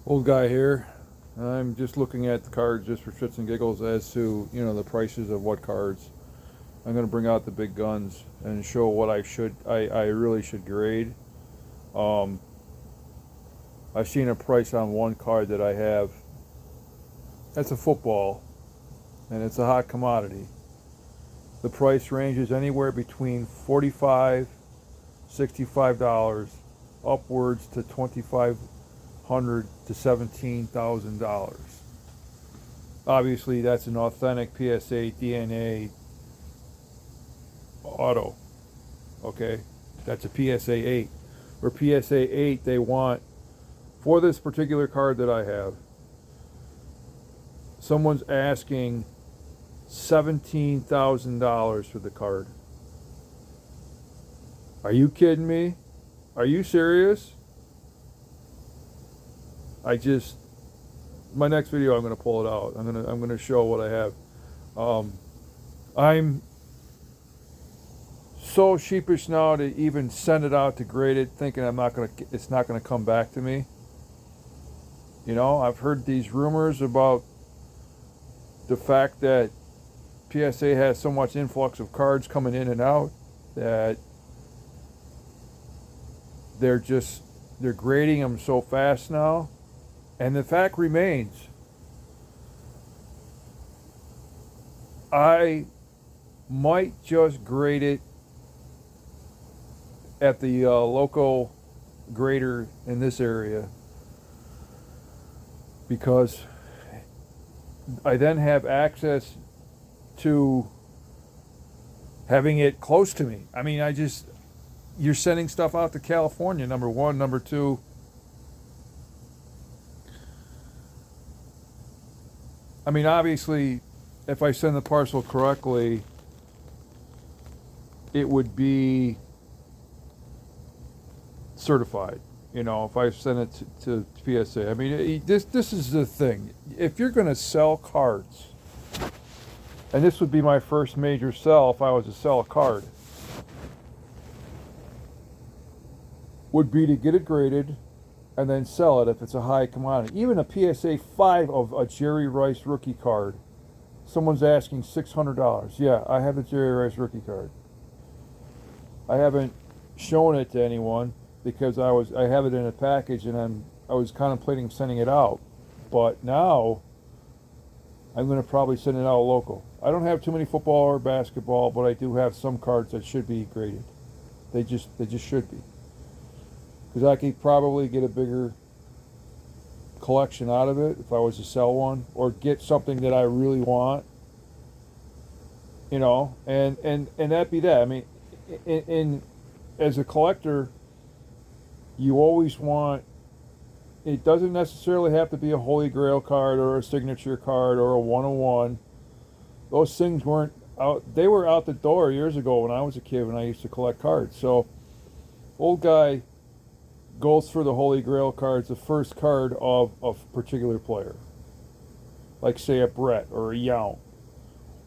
Old guy here. I'm just looking at the cards just for shits and giggles as to, the prices of what cards. I'm going to bring out the big guns and show what I really should grade. Um, I've seen a price on one card that I have. That's a football, and it's a hot commodity. The price ranges anywhere between $45, $65, upwards to $2,500 to $17,000. Obviously, that's an authentic PSA DNA auto. Okay, that's a PSA 8. For PSA 8, they want, for this particular card that I have, someone's asking $17,000 for the card. Are you kidding me? Are you serious? I just my next video I'm gonna pull it out. I'm gonna show what I have. Um, I'm so sheepish now to even send it out to grade it, thinking it's not gonna come back to me. I've heard these rumors about the fact that PSA has so much influx of cards coming in and out that they're grading them so fast now. And the fact remains, I might just grade it at the local grader in this area because I then have access to having it close to me. I mean, you're sending stuff out to California, number one. Number two, I mean, obviously, if I send the parcel correctly, it would be certified. If I send it to PSA, I mean, this is the thing. If you're going to sell cards, and this would be my first major sell if I was to sell a card, would be to get it graded and then sell it if it's a high commodity. Even a PSA 5 of a Jerry Rice rookie card, someone's asking $600. Yeah, I have the Jerry Rice rookie card. I haven't shown it to anyone because I have it in a package and I was contemplating sending it out. But now I'm going to probably send it out local. I don't have too many football or basketball, but I do have some cards that should be graded. They just should be. Because I could probably get a bigger collection out of it if I was to sell one or get something that I really want. And that be that. I mean, as a collector, you always want. It doesn't necessarily have to be a Holy Grail card or a signature card or a 101. Those things weren't out. They were out the door years ago when I was a kid when I used to collect cards. So, old guy goes for the Holy Grail cards, the first card of a particular player, like say a Brett or a Yount,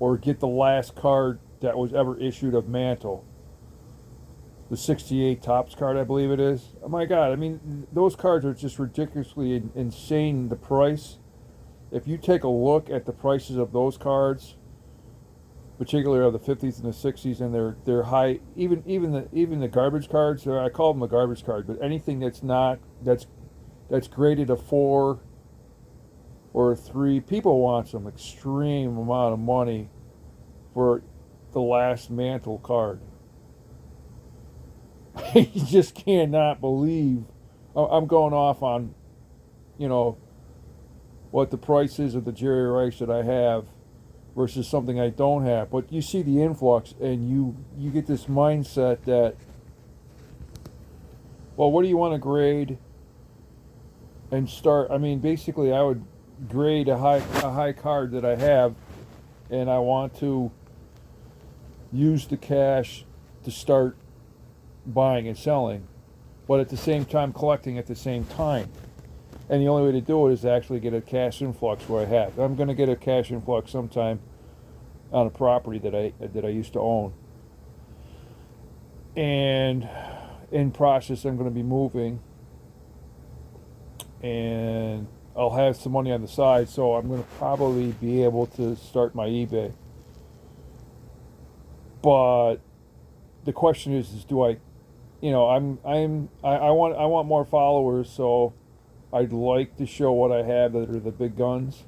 or get the last card that was ever issued of Mantle, the 68 Topps card, I believe it is. Oh my God, I mean, those cards are just ridiculously insane, the price. If you take a look at the prices of those cards, particularly of the 50s and the 60s, and they're high. Even the garbage cards. I call them a garbage card, but anything that's graded a 4 or a 3, people want some extreme amount of money for the last Mantle card. You just cannot believe. I'm going off on, you know, what the price is of the Jerry Rice that I have versus something I don't have. But you see the influx, and you get this mindset that, well, what do you want to grade and start? I mean, basically, I would grade a high card that I have, and I want to use the cash to start buying and selling, but at the same time collecting at the same time. And the only way to do it is to actually get a cash influx where I have. I'm going to get a cash influx sometime on a property that I used to own. And in process, I'm going to be moving, and I'll have some money on the side, so I'm going to probably be able to start my eBay. But the question is do I, I want more followers, so I'd like to show what I have that are the big guns,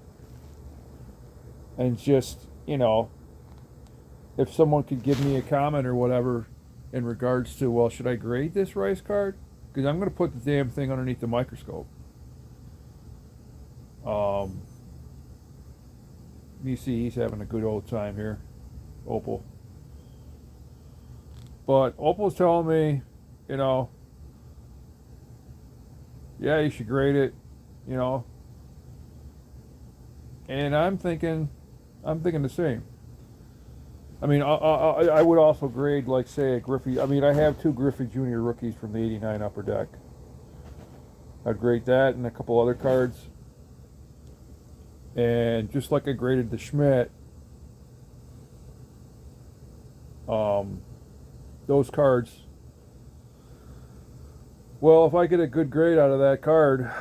and just, if someone could give me a comment or whatever in regards to, well, should I grade this Rice card? Because I'm going to put the damn thing underneath the microscope. You see, he's having a good old time here, Opal. But Opal's telling me, yeah, you should grade it, and I'm thinking the same. I mean, I would also grade, like, say, a Griffey. I mean, I have 2 Griffey Jr. rookies from the '89 Upper Deck. I'd grade that and a couple other cards. And just like I graded the Schmidt, those cards, well, if I get a good grade out of that card,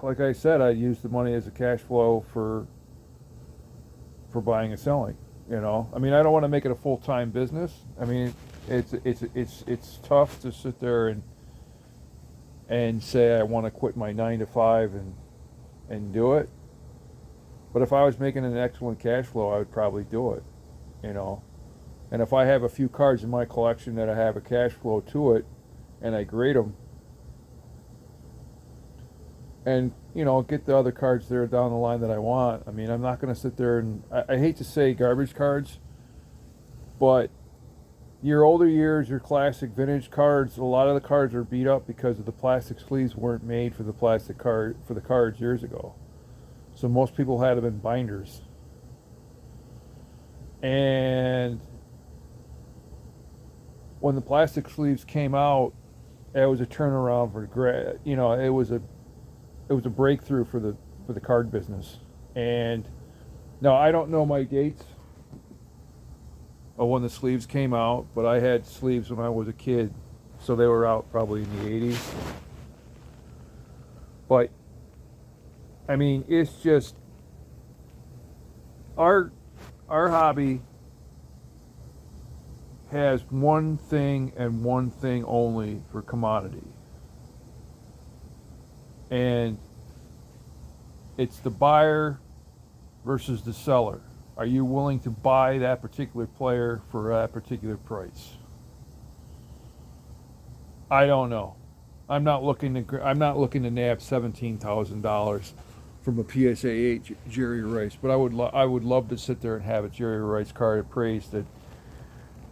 like I said, I use the money as a cash flow for buying and selling. I mean, I don't want to make it a full-time business. I mean, it's tough to sit there and say I want to quit my 9 to 5 and do it. But if I was making an excellent cash flow, I would probably do it. And if I have a few cards in my collection that I have a cash flow to it, and I grade them, and get the other cards there down the line that I want. I mean, I'm not going to sit there and I hate to say garbage cards, but your older years, your classic vintage cards, a lot of the cards are beat up because of the plastic sleeves weren't made for the cards years ago. So most people had them in binders. And when the plastic sleeves came out, it was a turnaround for it was a breakthrough for the card business. And now I don't know my dates of when the sleeves came out, but I had sleeves when I was a kid, so they were out probably in the 80s. But I mean, it's just our hobby has one thing and one thing only for commodity. And it's the buyer versus the seller. Are you willing to buy that particular player for that particular price? I don't know. I'm not looking to nab $17,000 from a PSA 8 Jerry Rice, but I would love to sit there and have a Jerry Rice card appraised at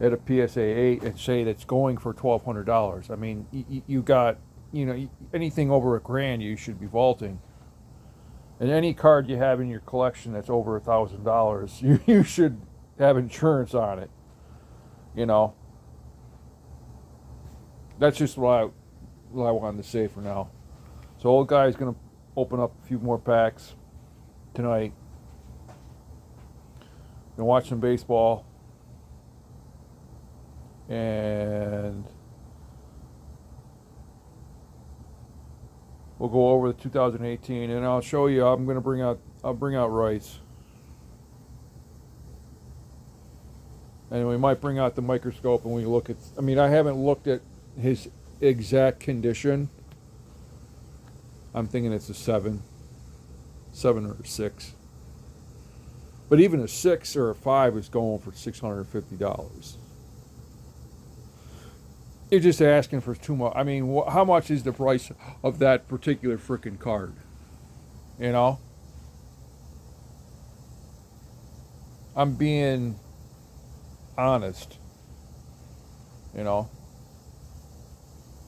a PSA 8 and say that's going for $1,200. I mean, you got, anything over $1,000 you should be vaulting. And any card you have in your collection that's over $1,000, you should have insurance on it. That's just what I wanted to say for now. So old guy's gonna open up a few more packs tonight. Gonna watch some baseball, and we'll go over the 2018, and I'll show you. I'll bring out Rice, and we might bring out the microscope and we look at. I mean, I haven't looked at his exact condition. I'm thinking it's a 7 or a 6. But even a 6 or a 5 is going for $650. You're just asking for too much. I mean, how much is the price of that particular frickin' card? I'm being honest. But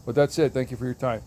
that's it. Thank you for your time.